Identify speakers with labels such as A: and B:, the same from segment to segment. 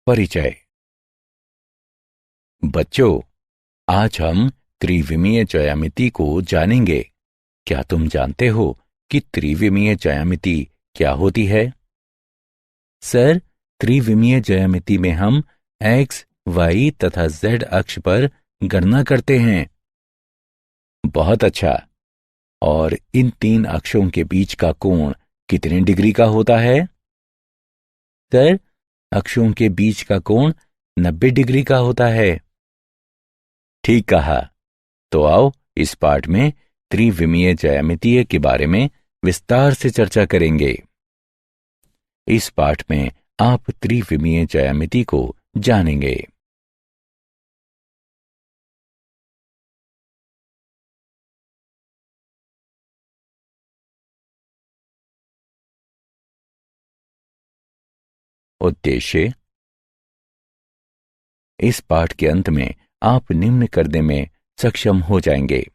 A: परिचय। बच्चों, आज हम त्रिविमीय ज्यामिति को जानेंगे। क्या तुम जानते हो कि त्रिविमीय ज्यामिति क्या होती है? सर, त्रिविमीय ज्यामिति में हम x, y तथा z अक्ष पर गणना करते हैं। बहुत अच्छा। और इन तीन अक्षों के बीच का कोण कितने डिग्री का होता है? सर, अक्षों के बीच का कोण 90 डिग्री का होता है। ठीक कहा। तो आओ इस पाठ में त्रिविमीय ज्यामिति के बारे में विस्तार से चर्चा करेंगे। इस पाठ में आप त्रिविमीय ज्यामिति को जानेंगे। उद्देश्य। इस पाठ के अंत में आप निम्न करने में सक्षम हो जाएंगे।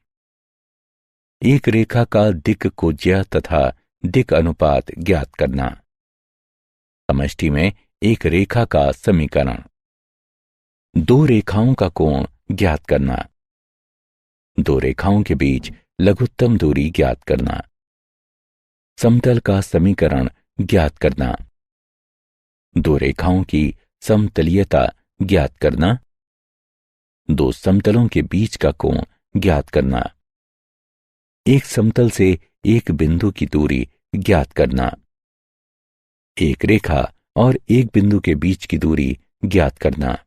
A: एक रेखा का दिक् कोज्या तथा दिक् अनुपात ज्ञात करना। समष्टि में एक रेखा का समीकरण। दो रेखाओं का कोण ज्ञात करना। दो रेखाओं के बीच लघुत्तम दूरी ज्ञात करना। समतल का समीकरण ज्ञात करना। दो रेखाओं की समतलीयता ज्ञात करना। दो समतलों के बीच का कोण ज्ञात करना। एक समतल से एक बिंदु की दूरी ज्ञात करना। एक रेखा और एक बिंदु के बीच की दूरी ज्ञात करना।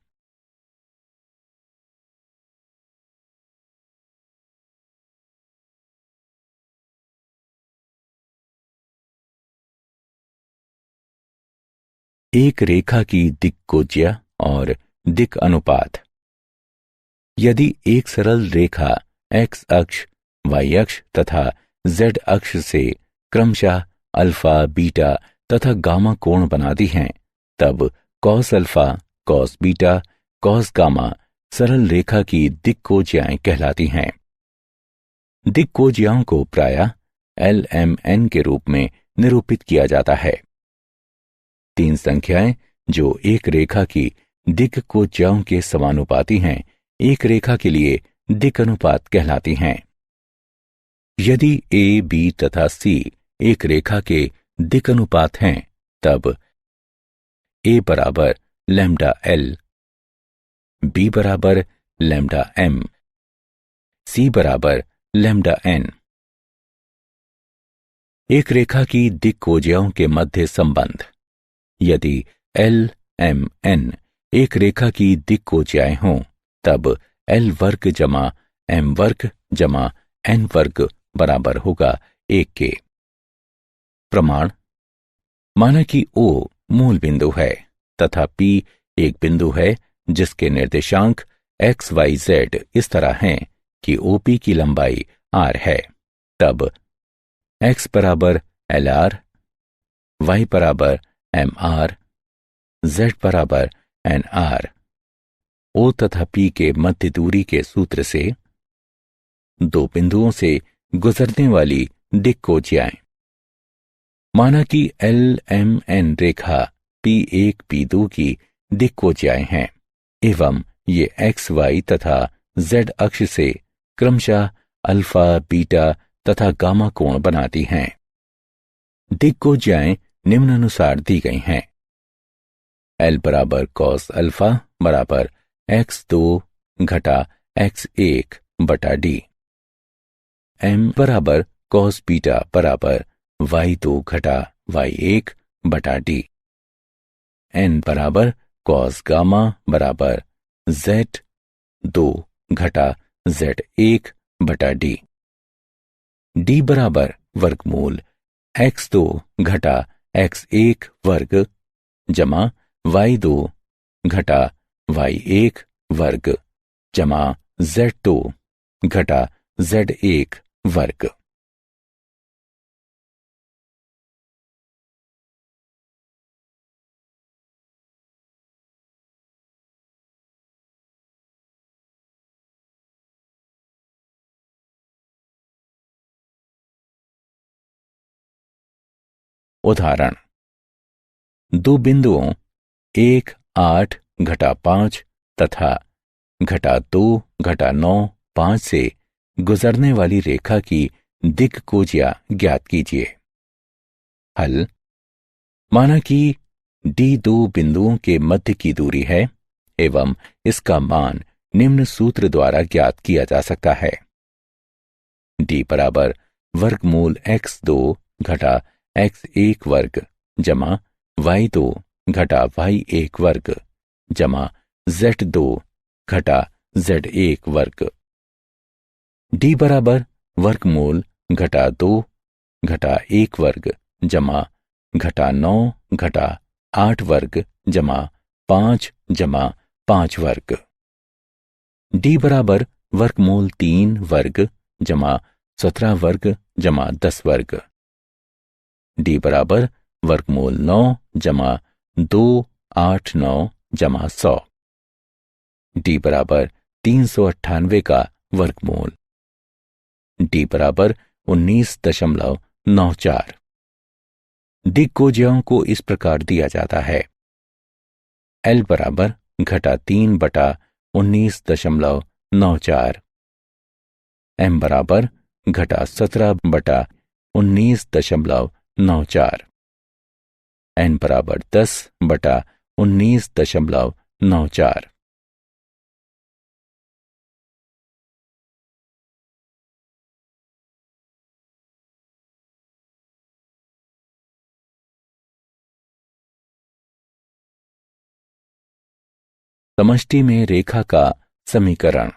A: एक रेखा की दिक् कोज्या और दिक् अनुपात। यदि एक सरल रेखा x अक्ष, y अक्ष तथा z अक्ष से क्रमशः अल्फा, बीटा तथा गामा कोण बनाती हैं, तब cos alpha, cos beta, cos gamma सरल रेखा की दिक् कोज्याएं कहलाती हैं। दिक् कोज्याओं को प्रायः LMN के रूप में निरूपित किया जाता है। तीन संख्याएं जो एक रेखा की दिक् कोज्याओं के समानुपाती हैं, एक रेखा के लिए दिक् अनुपात कहलाती हैं। यदि A, B तथा C एक रेखा के दिक् अनुपात हैं, तब A बराबर लैम्डा L, B बराबर लैम्डा M, C बराबर लैम्डा N। एक रेखा की दिक् कोज्याओं के मध्य संबंध। यदि LMN एक रेखा की दिक् कोज्याएं हों, तब L वर्ग जमा M वर्ग जमा N वर्ग बराबर होगा 1 के। प्रमाण। माना कि O मूल बिंदु है तथा P एक बिंदु है जिसके निर्देशांक x, y, z इस तरह हैं कि OP की लंबाई r है। तब x बराबर LR, y बराबर MR, z बराबर NR। O तथा P के मध्य दूरी के सूत्र से दो बिंदुओं से गुजरने वाली दिक् कोज्याएं। माना कि LMN रेखा P1, P2 की दिक् कोज्याएं हैं एवं ये x, y तथा z अक्ष से क्रमशः अल्फा, बीटा तथा गामा कोण बनाती हैं। दिक् कोज्याएं निम्नानुसार दी गई हैं। L बराबर कॉस अल्फा बराबर x2 घटा x1 बटा d। M बराबर कॉस बीटा बराबर y2 घटा y1 बटा d। N बराबर कॉस गामा बराबर z2 घटा z1 बटा d। d बराबर वर्गमूल x2 घटा x1 वर्ग जमा y2 घटा y1 वर्ग जमा z2 घटा z1 वर्ग। उदाहरण। दो बिंदुओं 1 8 घटा 5 तथा घटा 2 घटा 9 5 से गुजरने वाली रेखा की दिक्कोजिया ज्ञात कीजिए। हल। माना कि डी दो बिंदुओं के मध्य की दूरी है एवं इसका मान निम्न सूत्र द्वारा ज्ञात किया जा सकता है। डी बराबर वर्गमूल x2 घटा x1 वर्ग जमा y2 घटा y1 वर्ग जमा z2 घटा z1 वर्ग। डी बराबर वर्गमूल घटा 2 घटा 1 वर्ग जमा घटा 9 घटा 8 वर्ग जमा 5 जमा 5 वर्ग। डी बराबर वर्गमूल 3 वर्ग जमा 17 वर्ग जमा 10 वर्ग। डी बराबर वर्गमूल 9 जमा 2 8 9 जमा 100। डी बराबर 398 का वर्गमूल। डी बराबर 19.94। दिक्कोजियाओं को इस प्रकार दिया जाता है। एल बराबर घटा 3 बटा 19.94, एम बराबर घटा 17 बटा 19.94, एन बराबर 10 बटा 19.94। समष्टि में रेखा का समीकरण।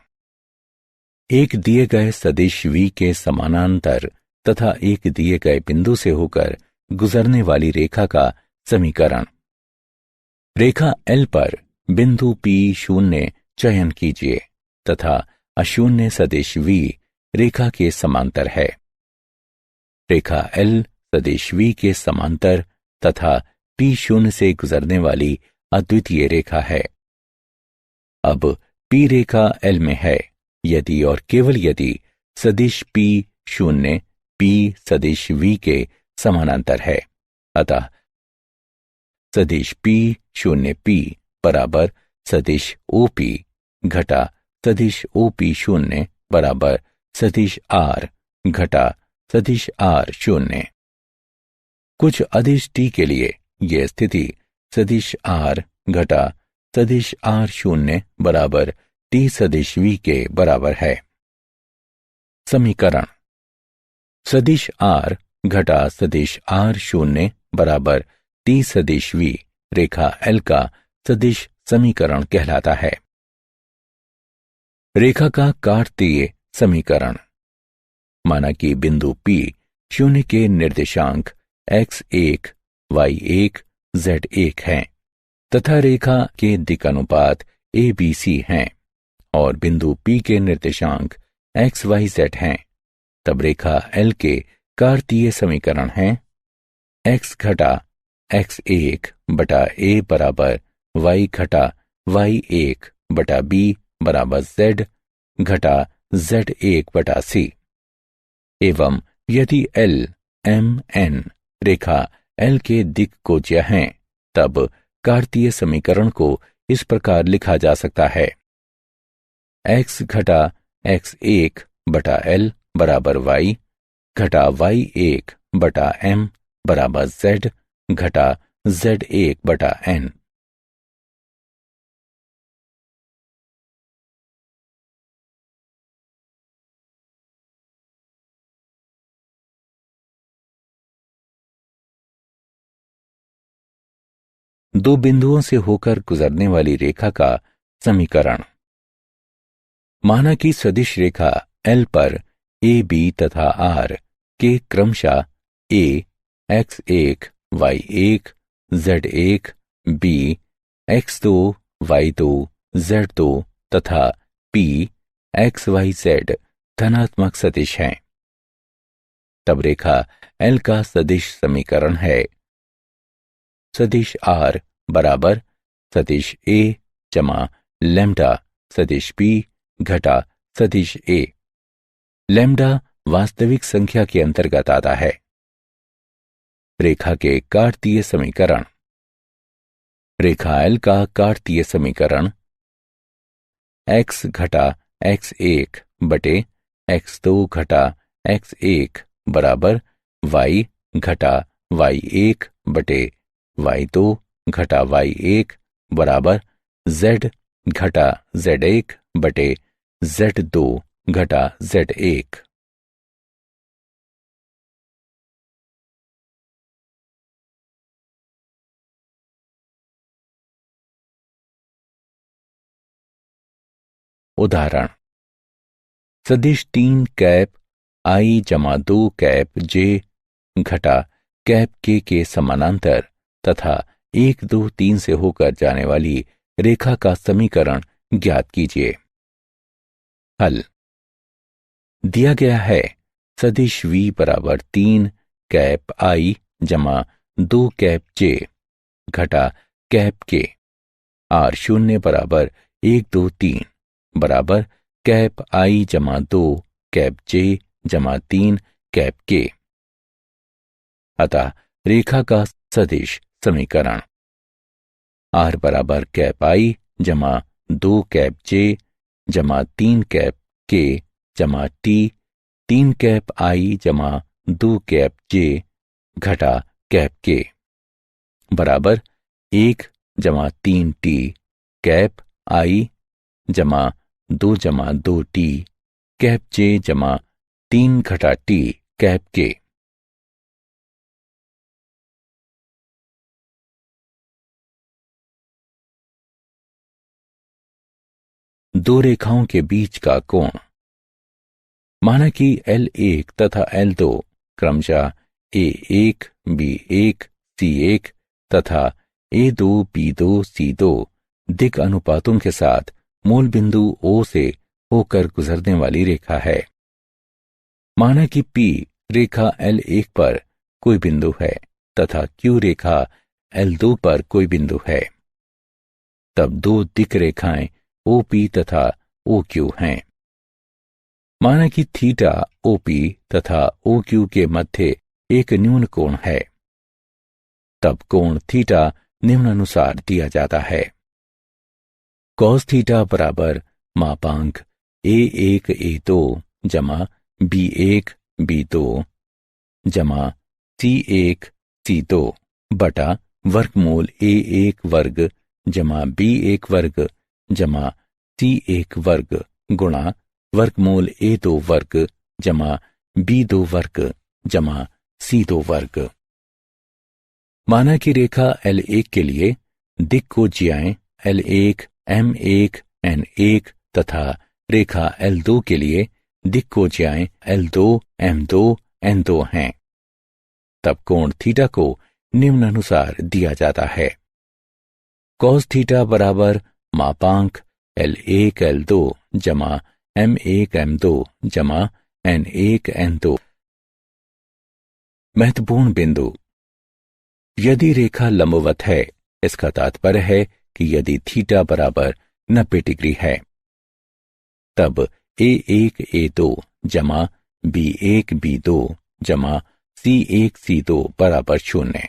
A: एक दिए गए सदिश v के समानांतर तथा एक दिए गए बिंदु से होकर गुजरने वाली रेखा का समीकरण। रेखा L पर बिंदु P0 चयन कीजिए तथा अशून्य सदिश v रेखा के समांतर है। रेखा L सदिश v के समांतर तथा P0 से गुजरने वाली अद्वितीय रेखा है। अब P रेखा L में है यदि और केवल यदि सदिश P0 P सदिश v के समानांतर है। अतः सदिश P0 P बराबर सदिश OP घटा सदिश OP0 बराबर सदिश R घटा सदिश R0। कुछ अदिश t के लिए यह स्थिति सदिश R घटा सदिश R0 बराबर t सदिश v के बराबर है। समीकरण। सदिश R घटा सदिश R0 बराबर t सदिश v रेखा L का सदिश समीकरण कहलाता है। रेखा का कार्तीय समीकरण। माना कि बिंदु P 0 के निर्देशांक x1 y1 z1 हैं तथा रेखा के दिक्अनुपात ABC हैं और बिंदु P के निर्देशांक XYZ हैं, तब रेखा L के कार्तीय समीकरण हैं x घटा x1 बटा a बराबर y घटा y1 बटा b बराबर z घटा z1 बटा c। एवं यदि L M N रेखा L के दिक्कोज्या हैं तब कार्तीय समीकरण को इस प्रकार लिखा जा सकता है। x घटा x1 बटा L बराबर y घटा y1 बटा m बराबर z घटा z1 बटा n। दो बिंदुओं से होकर गुजरने वाली रेखा का समीकरण। माना कि सदिश रेखा L पर a b तथा r के क्रमशः a x1 y1 z1 b x2 y2 z2 तथा p xyz धनात्मक सदिश हैं। तब रेखा L का सदिश समीकरण है सदिश R बराबर सदिश a जमा लैम्डा सदिश p घटा सदिश a। लैम्डा वास्तविक संख्या के अंतर्गत आता है। रेखा के कार्तीय समीकरण। रेखा एल का कार्तीय समीकरण x घटा x1 बटे x2 घटा x1 बराबर y घटा y1 बटे y2 घटा y1 बराबर z घटा z1 बटे z2 घटा z1। उदाहरण, सदिश 3 कैप आई जमा 2 कैप जे घटा कैप के समानांतर तथा 1 2 3 से होकर जाने वाली रेखा का समीकरण ज्ञात कीजिए। हल दिया गया है सदिश v बराबर 3 कैप आई जमा 2 कैप जे घटा कैप के आर शून्य बराबर 1 2 3 बराबर कैप आई जमा 2 कैप जे जमा 3 कैप के। अतः रेखा का सदिश समीकरण आर बराबर कैप आई जमा 2 कैप जे जमा 3 कैप के जमा टी 3 कैप आई जमा 2 कैप जे घटा कैप के बराबर 1 जमा 3 टी कैप आई जमा 2 टी कैप जे जमा 3 घटा टी कैप के। दो रेखाओं के बीच का कोण। माना कि L1 तथा L2 क्रमशः A1, B1, C1 तथा A2, B2, C2 दिक् अनुपातों के साथ मूल बिंदु O से होकर गुजरने वाली रेखा है। माना कि P रेखा L1 पर कोई बिंदु है तथा Q रेखा L2 पर कोई बिंदु है। तब दो दिक् रेखाएं OP तथा OQ हैं। माना कि थीटा OP तथा OQ के मध्य एक न्यून कोण है। तब कोण थीटा निम्नानुसार दिया जाता है। कॉस थीटा बराबर मापांक A1 A2 जमा B1 B2 जमा C1 C2 बटा वर्गमूल A1 वर्ग जमा B1 वर्ग जमा C1 वर्ग गुणा वर्गमूल A2 वर्ग जमा B2 वर्ग जमा C2 वर्ग। माना कि रेखा L1 के लिए दिक् को ज्याएं L1 M1 N1 तथा रेखा L2 के लिए दिक् को ज्याएं L2 M2 N2 हैं। तब कोण थीटा को निम्नानुसार दिया जाता है। कॉस थीटा बराबर मापांक L1 L2 जमा M1 M2 जमा N1 N2। महत्वपूर्ण बिंदु। यदि रेखा लंबवत है, इसका तात्पर्य है कि यदि थीटा बराबर 90 डिग्री है, तब A1 A2 जमा B1 B2 जमा C1 C2 बराबर 0।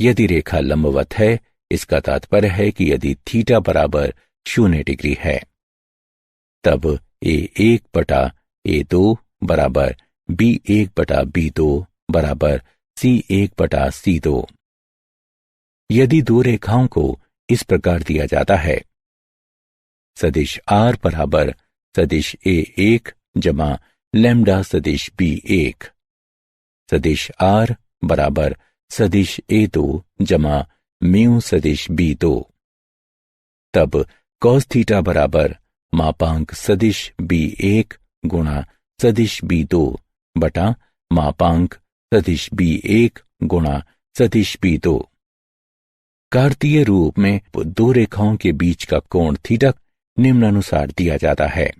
A: यदि रेखा लंबवत है, इसका तात्पर्य है कि यदि थीटा बराबर 0 डिग्री है, तब A1 बटा A2 बराबर B1 बटा B2 बराबर C1 बटा C2। यदि दो रेखाओं को इस प्रकार दिया जाता है, सदिश R बराबर सदिश A1 जमा लैम्डा सदिश B1, सदिश R बराबर सदिश A2 जमा म्यू सदिश B2, तब कॉस थीटा बराबर मापांक सदिश B1 गुणा सदिश B2 बटा मापांक सदिश B1 गुणा सदिश B2। कार्तीय रूप में दो रेखाओं के बीच का कोण थीटा निम्नानुसार दिया जाता है।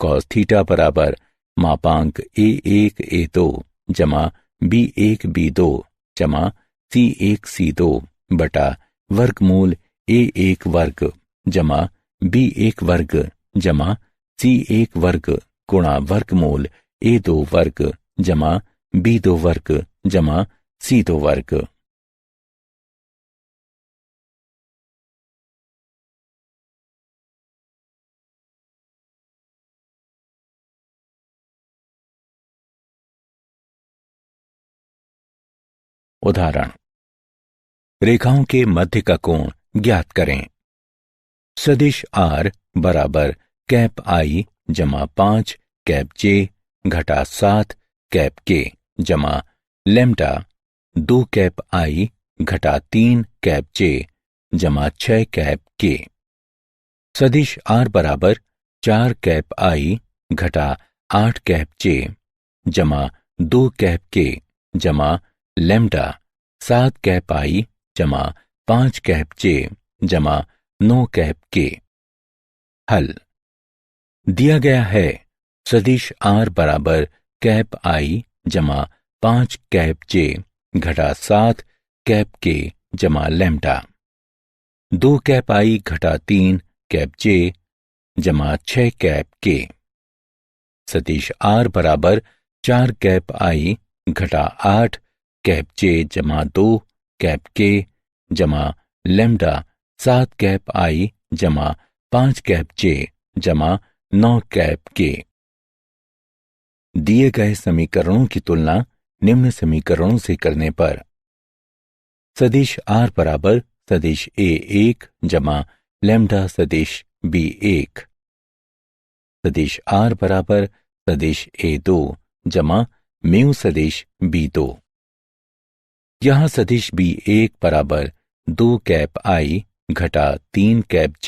A: कॉस थीटा बराबर मापांक A1 A2 जमा B1 B2 जमा C1 C2 बटा वर्गमूल A1 वर्ग जमा B1 वर्ग जमा C1 वर्ग गुणा वर्गमूल A2 वर्ग जमा B2 वर्ग जमा C2 वर्ग। उदाहरण, रेखाओं के मध्य का कोण ज्ञात करें। सदिश R बराबर कैप I जमा 5 कैप J घटा 7 कैप K जमा लैम्डा 2 कैप I घटा 3 कैप J जमा 6 कैप K। सदिश R बराबर 4 कैप I घटा 8 कैप J जमा 2 कैप K जमा लैम्डा 7 कैप I जमा 5 कैप J जमा 9 कैप K। हल दिया गया है सदिश R बराबर कैप I जमा 5 कैप J घटा 7 कैप K जमा लैम्डा 2 कैप I घटा 3 कैप J जमा 6 कैप K। सदिश R बराबर 4 कैप I घटा 8 कैप J जमा 2 कैप K जमा लैम्डा 7 कैप I जमा 5 कैप J जमा 9 कैप K। दिए गए समीकरणों की तुलना निम्न समीकरणों से करने पर सदिश R बराबर सदिश A1 जमा लैम्डा सदिश B1, सदिश R बराबर सदिश A2 जमा म्यू सदिश B2। यहां सदिश B1 बराबर 2 कैप I घटा 3 कैप J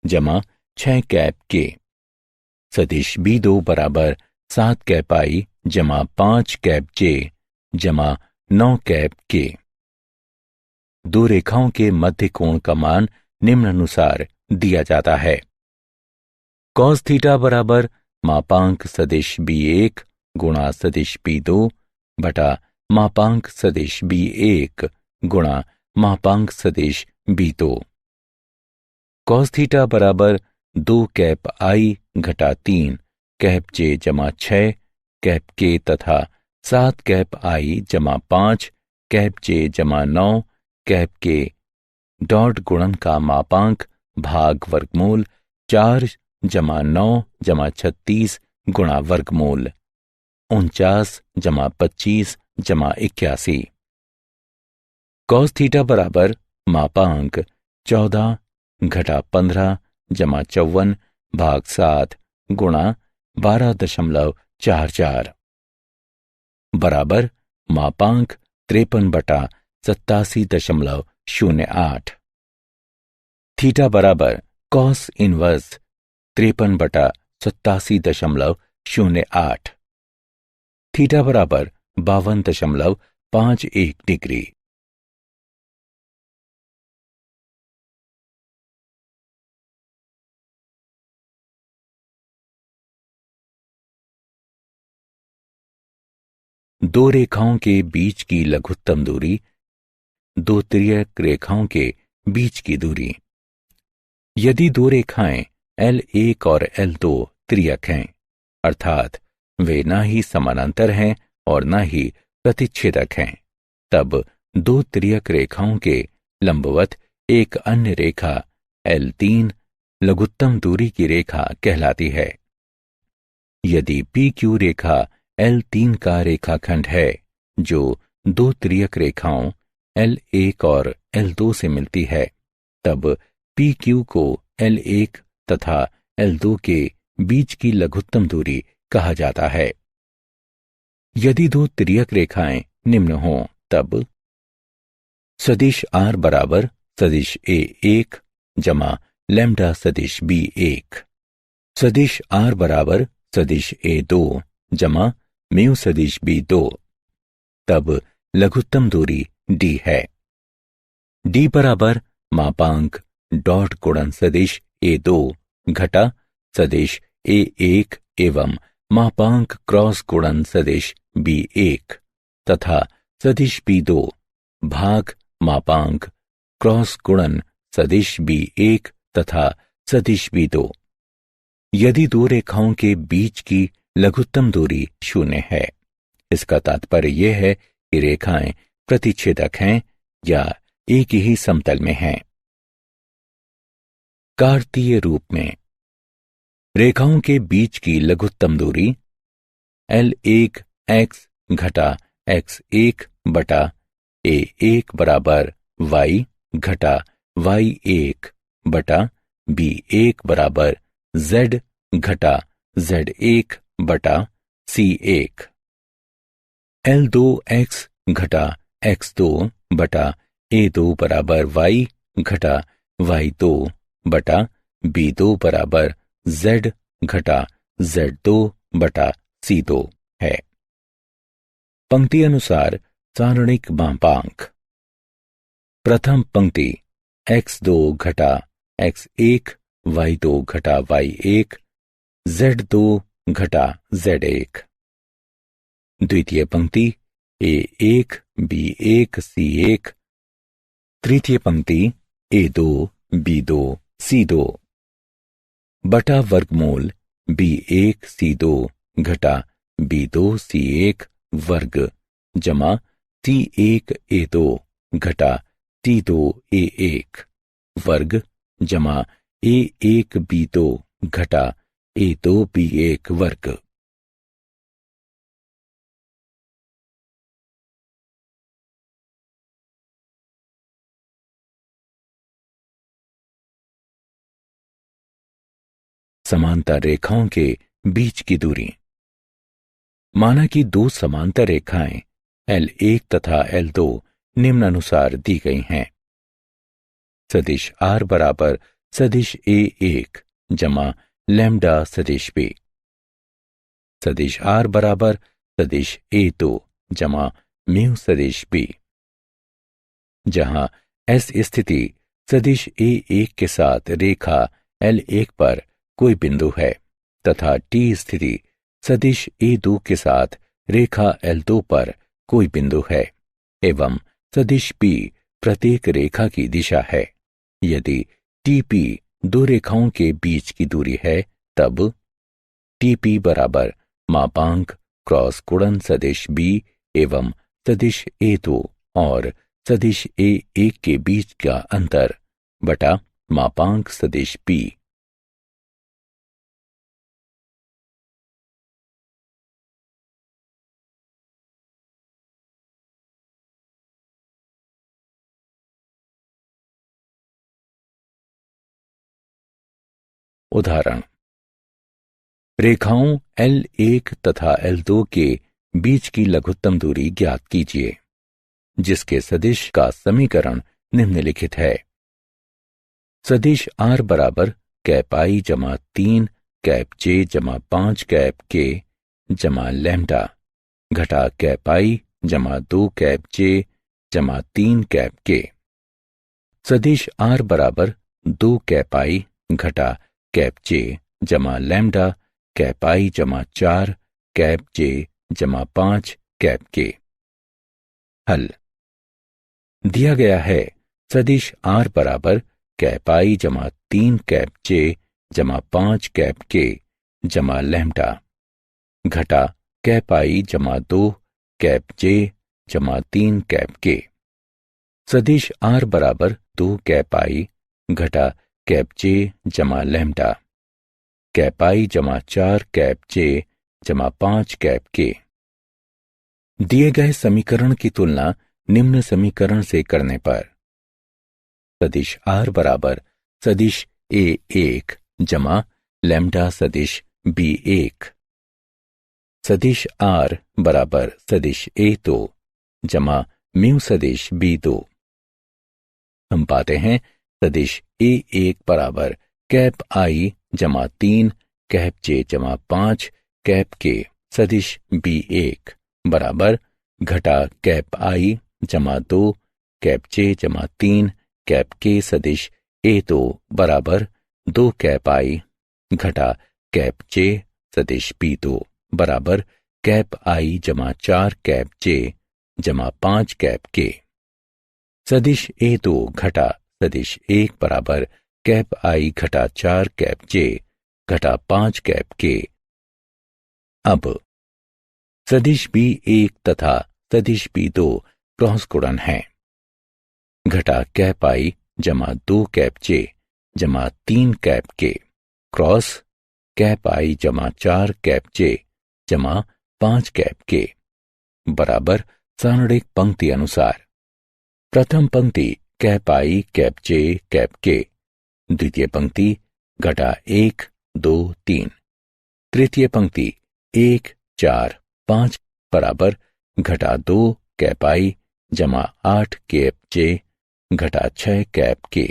A: जमा 6 कैप K। सदिश B2 बराबर 7 कैप I जमा 5 कैप J जमा 9 कैप K। दो रेखाओं के मध्य कोण का मान निम्नानुसार दिया जाता है। कॉस थीटा बराबर मापांक सदिश B1 गुणा सदिश B2 बटा मापांक सदिश B1 गुणा मापांक सदिश B2। कॉस थीटा बराबर 2 कैप I घटा 3 कैप J जमा 6 कैप K तथा 7 कैप I जमा 5 कैप J जमा 9 कैप K डॉट गुणन का मापांक भाग वर्गमूल 4 जमा 9 जमा 36 गुणा वर्गमूल 49 जमा 25 जमा 81। कॉस थीटा बराबर मापांक 14 घटा 15 जमा 54 भाग 7 गुणा 12.44 बराबर मापांक 53 बटा 87.08। थीटा बराबर कॉस इनवर्स 53 बटा 87.08। थीटा बराबर 52.51 डिग्री। दो रेखाओं के बीच की लघुत्तम दूरी दो तिर्यक रेखाओं के बीच की दूरी। यदि दो रेखाएं L1 और L2 तिर्यक हैं, अर्थात वे ना ही समानांतर हैं और ना ही प्रतिच्छेदक हैं, तब दो तिर्यक रेखाओं के लंबवत एक अन्य रेखा L3 लघुत्तम दूरी की रेखा कहलाती है। यदि PQ रेखा L3 का रेखाखंड है जो दो तिर्यक रेखाओं L1 और L2 से मिलती है, तब PQ को L1 तथा L2 के बीच की लघुत्तम दूरी कहा जाता है। यदि दो तिर्यक रेखाएं निम्न हों, तब सदिश R बराबर सदिश A1 जमा लैम्डा सदिश B1, सदिश R बराबर सदिश A2 जमा म्यू सदिश B2, तब लघुत्तम दूरी D है। D बराबर मापांक डॉट गुणन सदिश A2 घटा सदिश A1 एवं मापांक क्रॉस गुणन सदिश B1 तथा सदिश B2 भाग मापांक क्रॉस गुणन सदिश B1 तथा सदिश B2। यदि दो रेखाओं के बीच की लघुत्तम दूरी 0 है, इसका तात्पर्य यह है कि रेखाएं प्रतिच्छेदक हैं या एक ही समतल में हैं। कार्तीय रूप में रेखाओं के बीच की लघुत्तम दूरी L1 x घटा x1 बटा A1 बराबर y घटा y1 बटा B1 बराबर z घटा z1 बटा C1। L2x घटा x2 बटा A2 बराबर y घटा y2 बटा B2 बराबर z घटा z2 बटा C2 है। पंक्ति अनुसार सारणिक मापांक। प्रथम पंक्ति x2 घटा x1 y2 घटा y1 z2 घटा z1। द्वितीय पंक्ति A1 B1 C1। तृतीय पंक्ति A2 B2 C2 बटा वर्गमूल B1 C2 घटा B2 C1 वर्ग जमा C1 A2 घटा C2 A1 वर्ग जमा A1 B2 घटा A2 B1 वर्ग। समांतर रेखाओं के बीच की दूरी। माना कि दो समांतर रेखाएं L1 तथा L2 निम्नानुसार दी गई हैं। सदिश R बराबर सदिश A1 जमा लैम्डा सदिश B। सदिश R बराबर सदिश A2 जमा म्यू सदिश B। जहां S स्थिति सदिश A1 के साथ रेखा L1 पर कोई बिंदु है तथा T स्थिति सदिश A2 के साथ रेखा L2 पर कोई बिंदु है एवं सदिश P प्रत्येक रेखा की दिशा है। यदि TP दो रेखाओं के बीच की दूरी है तब TP बराबर मापांक क्रॉस गुणन सदिश B एवं सदिश A2 और सदिश A1 के बीच का अंतर बटा मापांक सदिश P। उदाहरण। रेखाओं L1 तथा L2 के बीच की लघुत्तम दूरी ज्ञात कीजिए, जिसके सदिश का समीकरण निम्नलिखित है। सदिश R बराबर कैप I जमा 3 कैप J जमा 5 कैप K जमा लैम्डा घटा कैप I जमा 2 कैप J जमा 3 कैप K। सदिश R बराबर 2 कैप I घटा कैप J जमा लैम्डा कैप I जमा 4 कैप J जमा 5 कैप K। हल। दिया गया है सदिश R बराबर कैप I जमा 3 कैप J जमा 5 कैप K जमा लैम्डा घटा कैप I जमा 2 कैप J जमा 3 कैप K। सदिश R बराबर 2 कैप I घटा कैप J जमा लैम्डा कैप I जमा 4 कैप J जमा 5 कैप K। दिए गए समीकरण की तुलना निम्न समीकरण से करने पर सदिश R बराबर सदिश A1 जमा लैम्डा सदिश B1 सदिश R बराबर सदिश A2 जमा म्यू सदिश B2। हम पाते हैं सदिश A1 बराबर कैप I जमा 3 कैप J जमा 5 कैप K सदिश B1 बराबर घटा कैप I जमा 2 कैप J जमा 3 कैप K सदिश A2 बराबर 2 कैप I घटा कैप J सदिश B2 बराबर कैप I जमा 4 कैप J जमा 5 कैप K। सदिश A2 घटा सदिश 1 बराबर कैप I घटा 4 कैप J घटा 5 कैप K। अब सदिश B1 तथा सदिश B2 क्रॉस गुणन है। घटा कैप I जमा 2 कैप J जमा 3 cap K cross cap I जमा 4 कैप J जमा 5 कैप K बराबर सारणिक पंक्ति अनुसार। प्रथम पंक्ति कैप आई कैप जे कैप के, द्वितीय पंक्ति घटा 1 2 3, तृतीय पंक्ति 1 4 5 बराबर घटा 2 कैप आई जमा 8 कैप जे घटा 6 कैप के।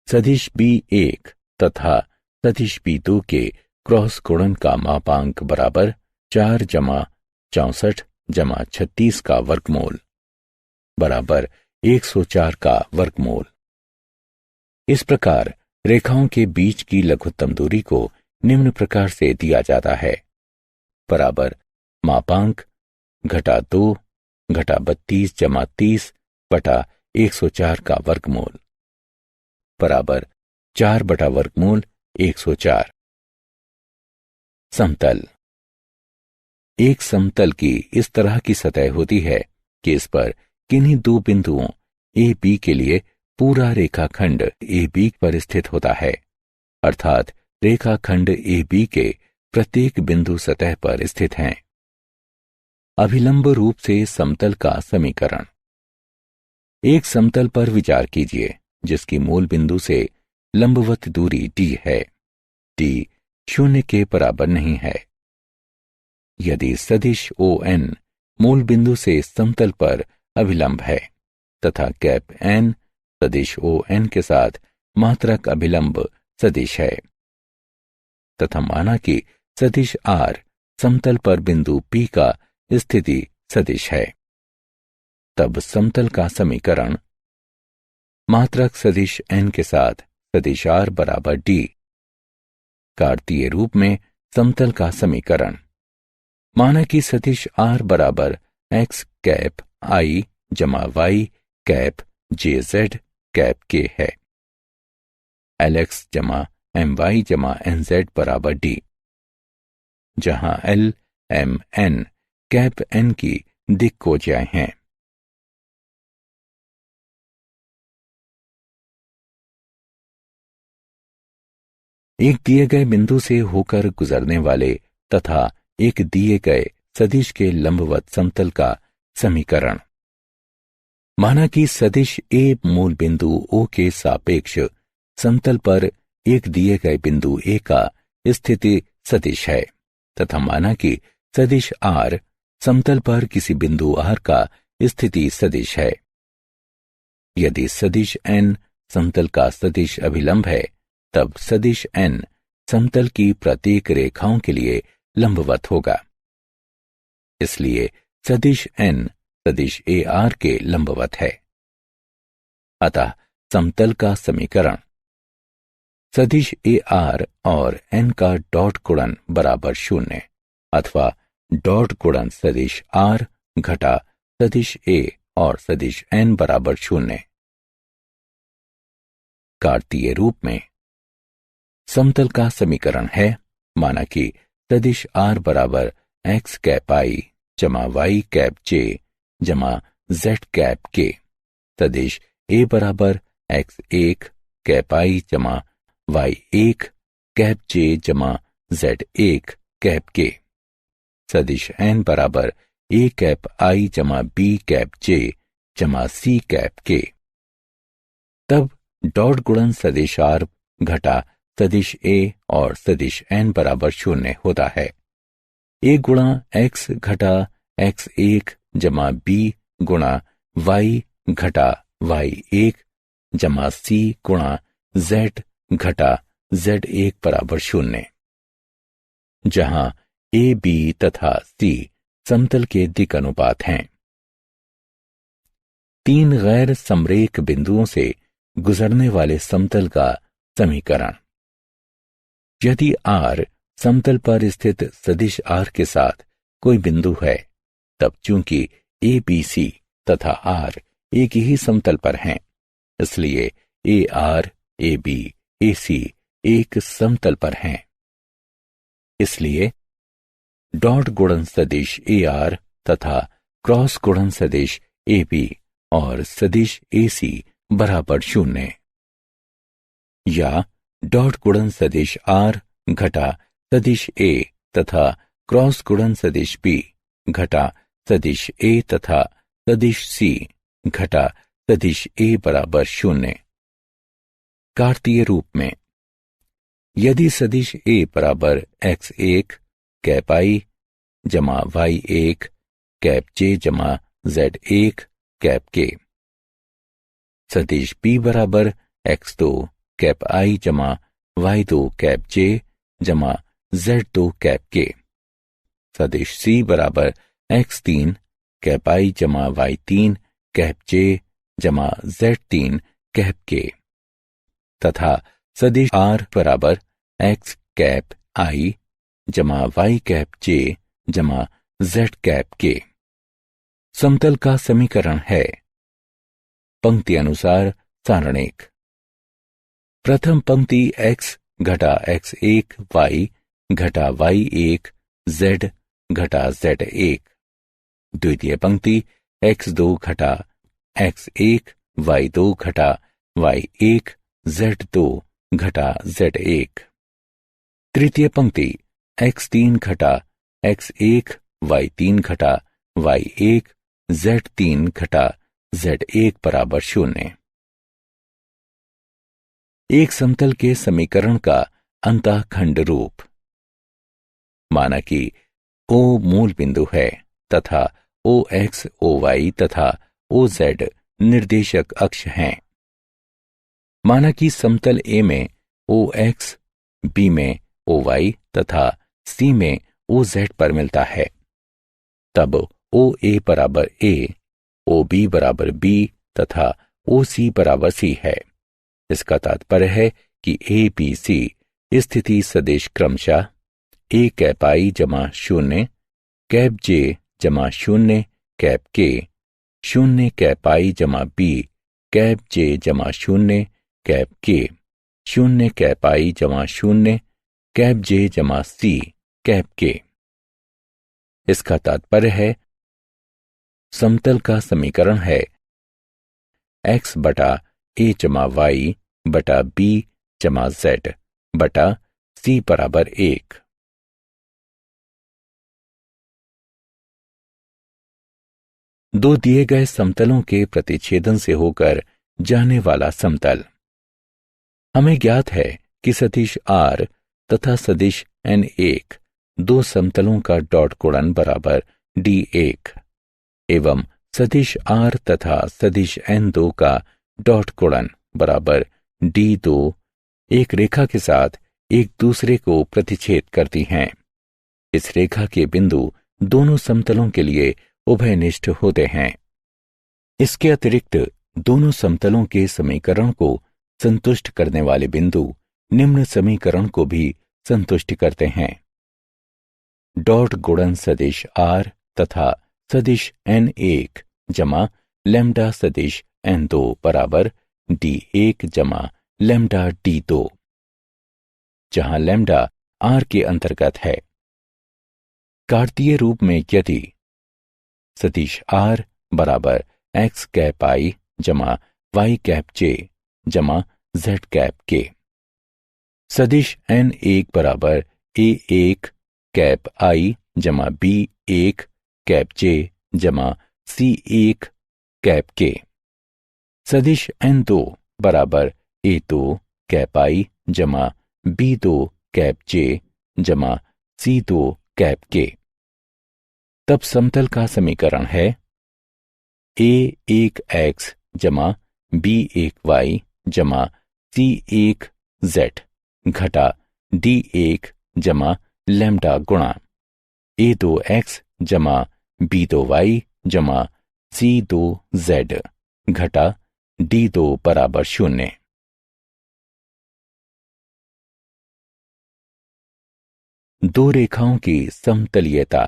A: सदिश B1 तथा सदिश B2 के क्रॉस गुणन का मापांक बराबर 4 जमा 64 जमा 36 का वर्गमूल बराबर 104 का वर्गमूल। इस प्रकार रेखाओं के बीच की लघुत्तम दूरी को निम्न प्रकार से दिया जाता है बराबर मापांक घटा 2 घटा 32 जमा 30 बटा 104 का वर्गमूल बराबर 4 बटा वर्गमूल 104। समतल। एक समतल की इस तरह की सतह होती है कि इस पर किन्हीं दो बिंदुओं ए बी के लिए पूरा रेखाखंड ए बी पर स्थित होता है, अर्थात रेखाखंड ए बी के प्रत्येक बिंदु सतह पर स्थित हैं। अभिलंब रूप से समतल का समीकरण। एक समतल पर विचार कीजिए जिसकी मूल बिंदु से लंबवत दूरी d है। d 0 के बराबर नहीं है। यदि सदिश ON मूल बिंदु से समतल पर अभिलंब है तथा कैप n सदिश ON के साथ मात्रक अभिलंब सदिश है तथा माना कि सदिश R समतल पर बिंदु P का स्थिति सदिश है, तब समतल का समीकरण मात्रक सदिश n के साथ सदिश R बराबर d। कार्तीय रूप में समतल का समीकरण। माना कि सदिश R बराबर x कैप I जमा y cap JZ cap k है। LX जमा MY जमा NZ बराबर d, जहां L M N cap n की दिक्कोजाएं हैं। एक दिए गए बिंदु से होकर गुजरने वाले तथा एक दिए गए सदिश के लंबवत समतल का समीकरण। माना कि सदिश A मूल बिंदु O के सापेक्ष समतल पर एक दिए गए बिंदु A का स्थिति सदिश है तथा माना कि सदिश R समतल पर किसी बिंदु R का स्थिति सदिश है। यदि सदिश N समतल का सदिश अभिलंब है तब सदिश N समतल की प्रत्येक रेखाओं के लिए लंबवत होगा। इसलिए सदिश N सदिश AR के लंबवत है। अतः समतल का समीकरण सदिश AR और N का डॉट गुणन बराबर 0 अथवा डॉट गुणन सदिश R घटा सदिश A और सदिश N बराबर 0। कार्तीय रूप में समतल का समीकरण है। माना कि सदिश R बराबर x कैप I जमा y कैप j जमा z कैप k, सदिश A बराबर x1 कैप I जमा y1 कैप j जमा z1 कैप k, सदिश N बराबर a कैप I जमा b कैप j जमा c कैप k। तब डॉट गुणन सदिश R घटा सदिश A और सदिश N बराबर 0 होता है। A गुणा x घटा x1 जमा b गुणा y घटा y1 जमा c गुणा z घटा z1 बराबर 0, जहां A B तथा C समतल के दिक् अनुपात हैं। तीन गैर समरेख बिंदुओं से गुजरने वाले समतल का समीकरण। यदि R समतल पर स्थित सदिश R के साथ कोई बिंदु है तब चूंकि A B C तथा R एक ही समतल पर हैं, इसलिए AR AB AC एक समतल पर हैं। इसलिए डॉट गुणन सदिश AR तथा क्रॉस गुणन सदिश AB और सदिश AC बराबर 0, या डॉट गुणन सदिश R घटा सदिश A तथा क्रॉस गुणन सदिश B घटा सदिश A तथा सदिश C घटा सदिश ए बराबर 0। कार्तीय रूप में यदि सदिश ए बराबर x1 कैप i जमा y1 कैप j जमा z1 कैप k, सदिश b बराबर x2 कैप i जमा y2 कैप j जमा z2 कैप k, सदिश c बराबर x3 कैप i जमा y3 कैप j जमा z3 कैप k, तथा सदिश r बराबर x कैप i जमा y कैप j जमा z कैप k। समतल का समीकरण है पंक्ति अनुसार सारणिक। प्रथम पंक्ति x घटा x1 y घटा y1 z घटा z1। द्वितीय पंक्ति x2 घटा x1 y2 घटा y1 z2 घटा z1। तृतीय पंक्ति x3 घटा x1 y3 घटा y1 z3 घटा z1 बराबर 0। एक समतल के समीकरण का अंतःखंड रूप। माना कि O मूल बिंदु है तथा OX, OY तथा OZ निर्देशक अक्ष हैं। माना कि समतल A में OX, B में OY तथा C में OZ पर मिलता है, तब OA बराबर A, OB बराबर B तथा OC बराबर C है। इसका तात्पर्य है कि ABC स्थिति सदिश क्रमशः A कैप I जमा 0 कैप J जमा 0 कैप K, 0 कैप I जमा B कैप J जमा 0 कैप K, 0 कैप I जमा 0 कैप J जमा C कैप K। इसका तात्पर्य है समतल का समीकरण है x बटा a जमा y बटा b जमा z बटा c बराबर 1। दो दिए गए समतलों के प्रतिच्छेदन से होकर जाने वाला समतल। हमें ज्ञात है कि सदिश r तथा सदिश n1 दो समतलों का डॉट गुणन बराबर d1 एवं सदिश r तथा सदिश n2 का डॉट गुणन बराबर d2 एक रेखा के साथ एक दूसरे को प्रतिच्छेद करती हैं। इस रेखा के बिंदु दोनों समतलों के लिए उभयनिष्ठ होते हैं। इसके अतिरिक्त दोनों समतलों के समीकरण को संतुष्ट करने वाले बिंदु निम्न समीकरण को भी संतुष्ट करते हैं। डॉट गुणन सदिश r तथा सदिश n1 जमा लैम्डा सदिश n2 बराबर d1 जमा लैम्डा d2, जहां लैम्डा r के अंतर्गत है। कार्तीय रूप में यदि सदिश r बराबर x कैप i जमा y कैप j जमा z कैप k, सदिश n1 बराबर a1 कैप i जमा b1 कैप j जमा c1 कैप k, सदिश n2 बराबर a2 कैप i जमा b2 कैप j जमा c2 कैप k। तब समतल का समीकरण है a1x जमा b1y जमा c1z घटा d1 जमा लैम्डा गुणा a2x जमा b2y जमा c2z घटा d2 बराबर 0। दो रेखाओं की समतलीयता।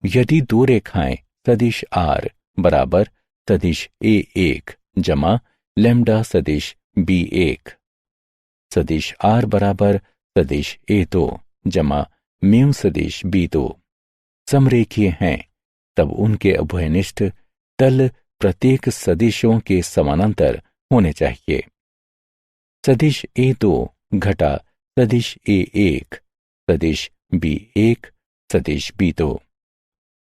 A: यदि दो रेखाएं सदिश r बराबर सदिश a1 जमा लैम्डा सदिश b1, सदिश r बराबर सदिश a2 जमा म्यू सदिश b2 समरेखीय हैं, तब उनके उभयनिष्ठ तल प्रत्येक सदिशों के समानांतर होने चाहिए। सदिश a2 घटा सदिश a1 सदिश b1 सदिश b2,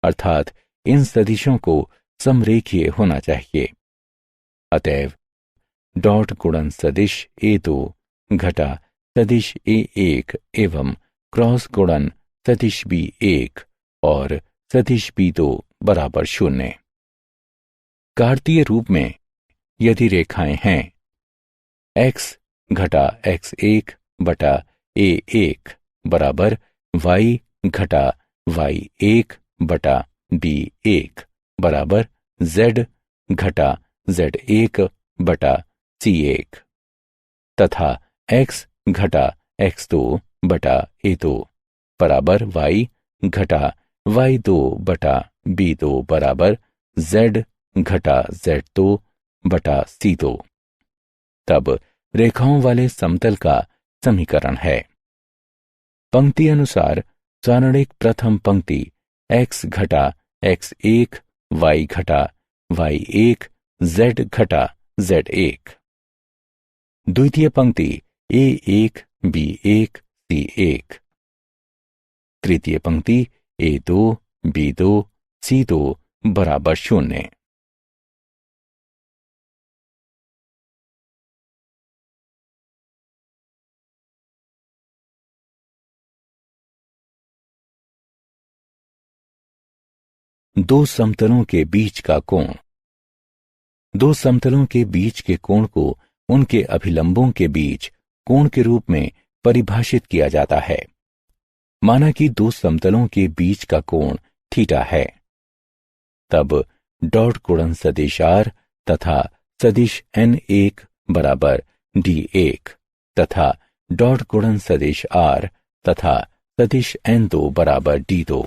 A: अर्थात इन सदिशों को समरेखीय होना चाहिए। अतएव डॉट गुणन सदिश A2 घटा सदिश A1 एवं क्रॉस गुणन सदिश B1 और सदिश B2 बराबर 0। कार्तीय रूप में यदि रेखाएं हैं x घटा x1 बटा A1 बराबर y घटा y1 बटा B1 बराबर z घटा z1 बटा C1 तथा x घटा x2 बटा A2 बराबर y घटा y2 बटा B2 बराबर z घटा z2 बटा C2, तब रेखाओं वाले समतल का समीकरण है। पंक्ति अनुसार सारणिक प्रथम पंक्ति x घटा x1 y घटा y1 z घटा z1, द्वितीय पंक्ति A1 B1 C1, तृतीय पंक्ति A2 B2 C2 बराबर 0। दो समतलों के बीच का कोण। दो समतलों के बीच के कोण को उनके अभिलंबों के बीच कोण के रूप में परिभाषित किया जाता है। माना कि दो समतलों के बीच का कोण थीटा है, तब डॉट गुणन सदिश R तथा सदिश N1 बराबर D1 तथा डॉट गुणन सदिश R तथा सदिश N2 बराबर D2,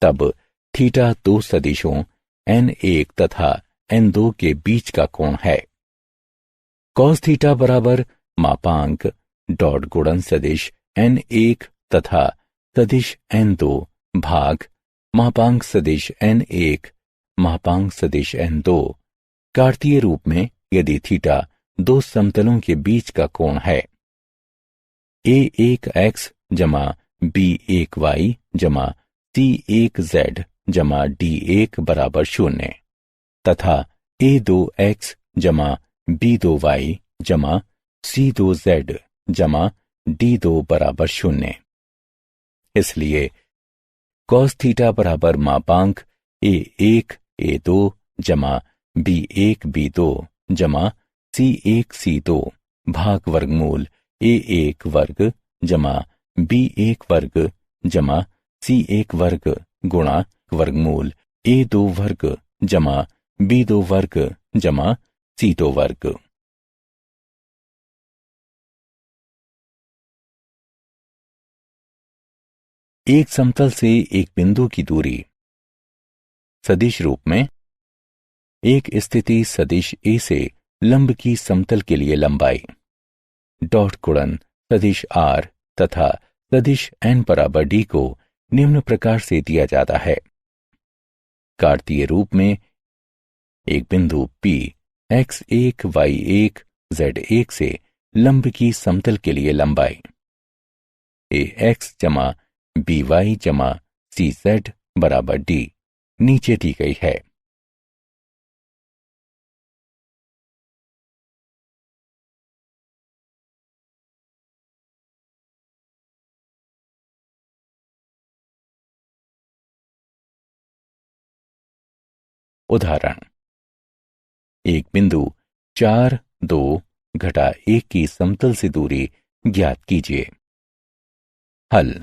A: तब थीटा दो सदिशों N1 तथा N2 के बीच का कोण है। कॉस थीटा बराबर मापांक डॉट गुणन सदिश N1 तथा सदिश N2 भाग मापांक सदिश N1 मापांक सदिश N2। कार्तीय रूप में यदि थीटा दो समतलों के बीच का कोण है A1x जमा B1y जमा C1z जमा D1 बराबर 0 तथा A2x जमा B2y जमा C2z जमा D2 बराबर 0। इसलिए cos थीटा बराबर मापांक A1 A2 जमा B1 B2 जमा C1 C2 भाग वर्गमूल A1 वर्ग जमा B1 वर्ग जमा C1 वर्ग गुणा वर्गमूल A2 वर्ग जमा B2 वर्ग जमा C2 वर्ग। एक समतल से एक बिंदु की दूरी। सदिश रूप में एक स्थिति सदिश A से लंब की समतल के लिए लंबाई डॉट गुणन सदिश R तथा सदिश N बराबर D को निम्न प्रकार से दिया जाता है। कार्तीय रूप में एक बिंदु P x1 y1 z1 से लंब की समतल के लिए लंबाई ax जमा by जमा cz बराबर D नीचे दी गई है। उदाहरण, एक बिंदु 4 2 घटा 1 की समतल से दूरी ज्ञात कीजिए। हल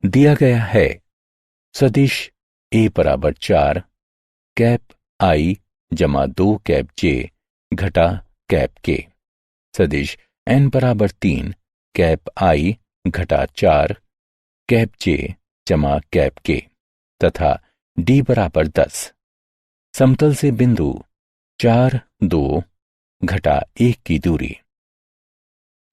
A: दिया गया है सदिश A बराबर 4 कैप I जमा 2 कैप J घटा कैप K, सदिश N बराबर 3 कैप I घटा 4 कैप J जमा कैप K तथा D बराबर 10। समतल से बिंदु 4 2 घटा 1 की दूरी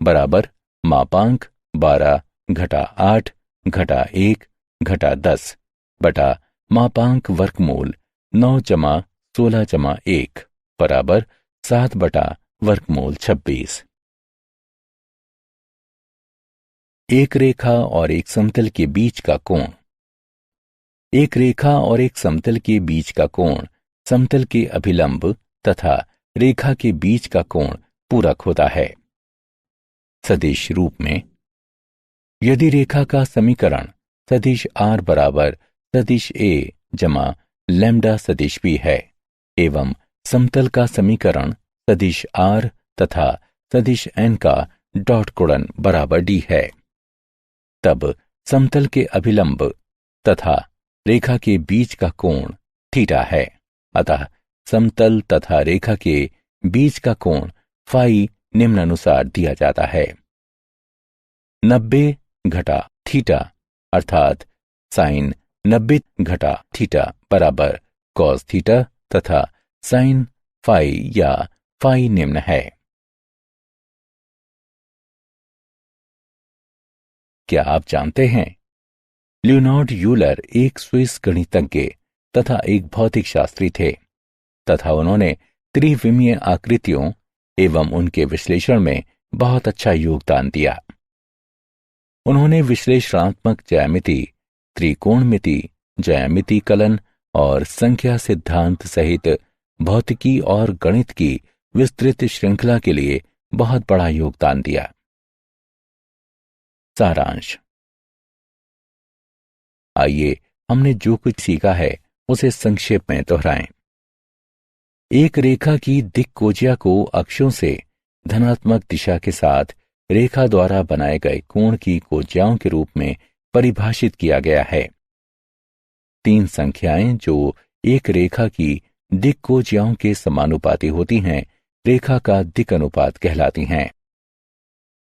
A: बराबर मापांक 12 घटा 8 घटा 1 घटा 10 बटा मापांक वर्गमूल 9 जमा 16 जमा 1 बराबर 7 बटा वर्गमूल 26। एक रेखा और एक समतल के बीच का कोण। एक रेखा और एक समतल के बीच का कोण समतल के अभिलंब तथा रेखा के बीच का कोण पूरक होता है। सदिश रूप में, यदि रेखा का समीकरण सदिश r बराबर सदिश a जमा लैम्डा सदिश b है एवं समतल का समीकरण सदिश r तथा सदिश n का डॉट गुणन बराबर d है, तब समतल के अभिलंब तथा रेखा के बीच का कोण थीटा है। अतः समतल तथा रेखा के बीच का कोण फाई निम्नानुसार दिया जाता है: 90 घटा थीटा अर्थात साइन 90 घटा थीटा बराबर कॉस थीटा तथा साइन फाई या फाई निम्न है। क्या आप जानते हैं, लियोनार्ड यूलर एक स्विस गणितज्ञ तथा एक भौतिक शास्त्री थे तथा उन्होंने त्रिविमीय आकृतियों एवं उनके विश्लेषण में बहुत अच्छा योगदान दिया। उन्होंने विश्लेषणात्मक ज्यामिति, त्रिकोणमिति, ज्यामिति कलन और संख्या सिद्धांत सहित भौतिकी और गणित की विस्तृत श्रृंखला के लिए बहुत बड़ा योगदान दिया। सारांश। आइए हमने जो कुछ सीखा है उसे संक्षेप में दोहराएं। एक रेखा की दिक्कोजिया को अक्षों से धनात्मक दिशा के साथ रेखा द्वारा बनाए गए कोण की कोजियाओं के रूप में परिभाषित किया गया है। 3 संख्याएं जो एक रेखा की दिक्कोजियाओं के समानुपाती होती हैं, रेखा का दिक् अनुपात कहलाती हैं।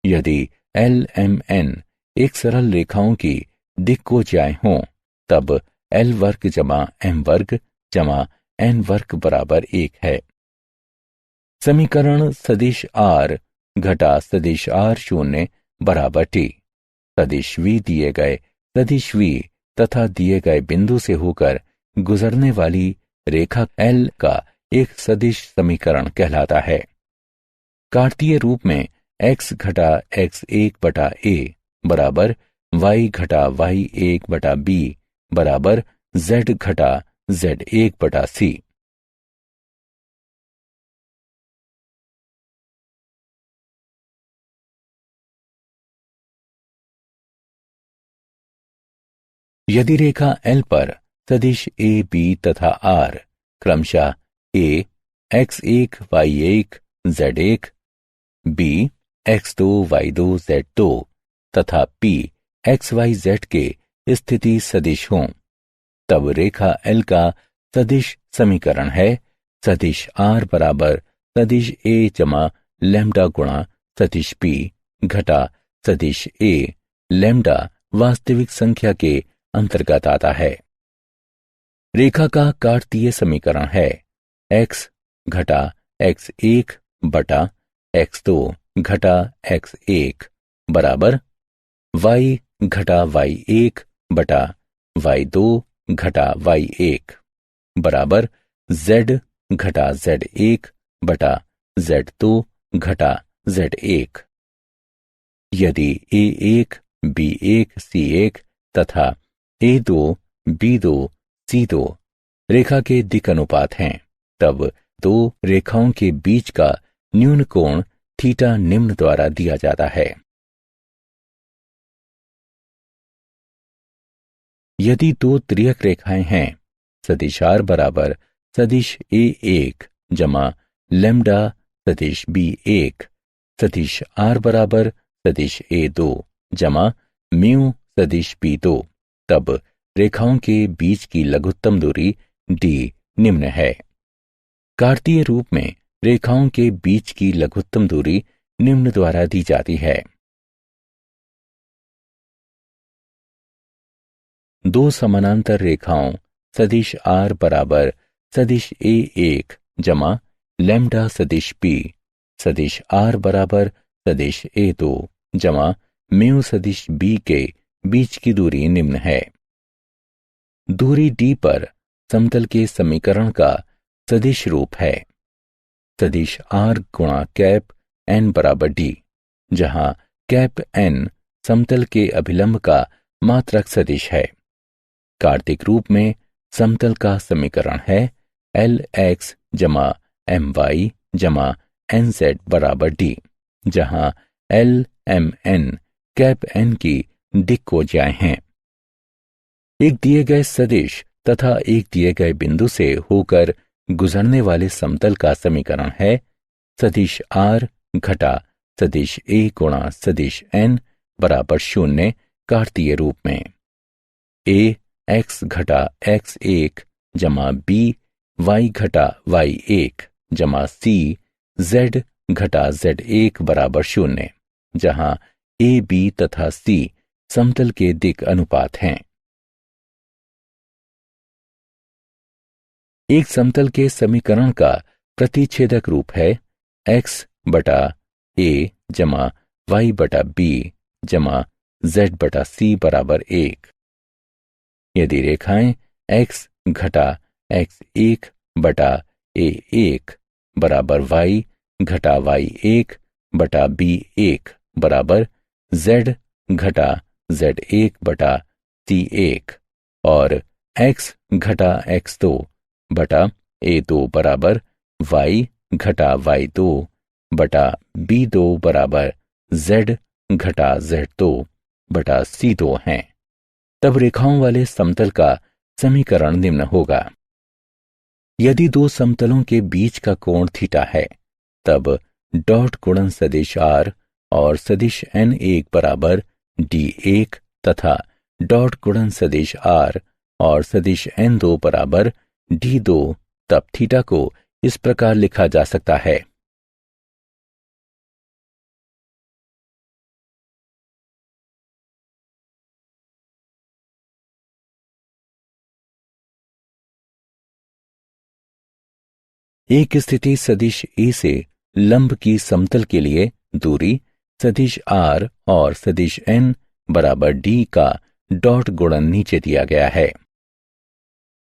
A: यदि एल एम एन एक सरल रेखाओं की दिक्कोजियाएं हों, तब एल वर्ग जमा एम वर्ग जमा एन वर्ग बराबर 1 है। समीकरण सदिश r घटा सदिश r0 बराबर t सदिश v दिए गए सदिश v तथा दिए गए बिंदु से होकर गुजरने वाली रेखा L का एक सदिश समीकरण कहलाता है। कार्तीय रूप में x घटा x1 बटा a बराबर y घटा y1 बटा b बराबर z घटा z1 बटा c। यदि रेखा L पर सदिश a, b तथा r क्रमशः a x1 y1 z1, b x2 y2 z2 तथा p x y z के स्थिति सदिश हों, तब रेखा L का सदिश समीकरण है सदिश r बराबर सदिश a जमा लैम्डा गुणा सदिश p घटा सदिश a लैम्डा वास्तविक संख्या के अंतर्गत आता है। रेखा का कार्तीय समीकरण है x घटा x1 बटा x2 घटा x1 बराबर y घटा y1 बटा y2 घटा y1 बराबर z घटा z1 बटा z2 घटा z1। यदि a1 b1 c1 तथा a2 b2 c2 रेखा के दिक् अनुपात हैं, तब 2 रेखाओं के बीच का न्यून कोण थीटा निम्न द्वारा दिया जाता है। यदि 2 त्रियक रेखाएं हैं, सदिश r बराबर सदिश a1 जमा लैम्डा सदिश b1 सदिश r बराबर सदिश a2 जमा म्यू सदिश b2, तब रेखाओं के बीच की लघुत्तम दूरी d निम्न है। कार्तीय रूप में रेखाओं के बीच की लघुत्तम दूरी निम्न द्वारा दी जाती है। 2 समानांतर रेखाओं सदिश r बराबर सदिश a1 जमा लैम्डा सदिश p सदिश r बराबर सदिश a2 जमा म्यू सदिश b के बीच की दूरी निम्न है। दूरी d पर समतल के समीकरण का सदिश रूप है सदिश r गुणा कैप n बराबर d, जहां कैप n समतल के अभिलंब का मात्रक सदिश है। कार्तिक रूप में समतल का समीकरण है एल एक्स जमा एम वाई जमा एन जेड बराबर डी, जहां l m n cap n की दिक्कोजाएं हैं। एक दिए गए सदिश तथा एक दिए गए बिंदु से होकर गुजरने वाले समतल का समीकरण है सदिश आर घटा सदिश ए गुणा सदिश एन बराबर 0 कार्तीय रूप में। ए एक्स घटा एक्स एक जमा बी वाई घटा वाई एक जमा सी जेड घटा जेड एक बराबर 0, जहां ए बी तथा सी समतल के दिक् अनुपात हैं। एक समतल के समीकरण का प्रतिच्छेदक रूप है एक्स बटा ए जमा वाई बटा बी जमा जेड बटा सी बराबर 1। यदि रेखाएं एक्स घटा एक्स एक बटा ए एक बराबर वाई घटा वाई एक बटा बी एक बराबर जेड घटा जेड एक बटा सी एक और एक्स घटा एक्स दो बटा ए दो बराबर वाई घटा वाई दो बटा बी दो बराबर जेड घटा जेड दो बटा सी दो हैं, तब रेखाओं वाले समतल का समीकरण निम्न होगा। यदि दो समतलों के बीच का कोण थीटा है, तब डॉट गुणन सदिश आर और सदिश एन एक बराबर डी एक तथा डॉट गुणन सदिश आर और सदिश एन दो बराबर डी दो, तब थीटा को इस प्रकार लिखा जा सकता है। एक स्थिति सदिश ए से लंब की समतल के लिए दूरी सदिश आर और सदिश एन बराबर डी का डॉट गुणन नीचे दिया गया है।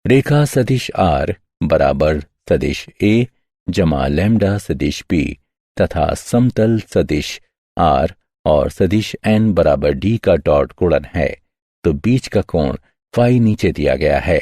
A: रेखा सदिश आर बराबर सदिश ए जमा लैम्डा सदिश बी तथा समतल सदिश आर और सदिश एन बराबर डी का डॉट गुणन है, तो बीच का कोण फाई नीचे दिया गया है।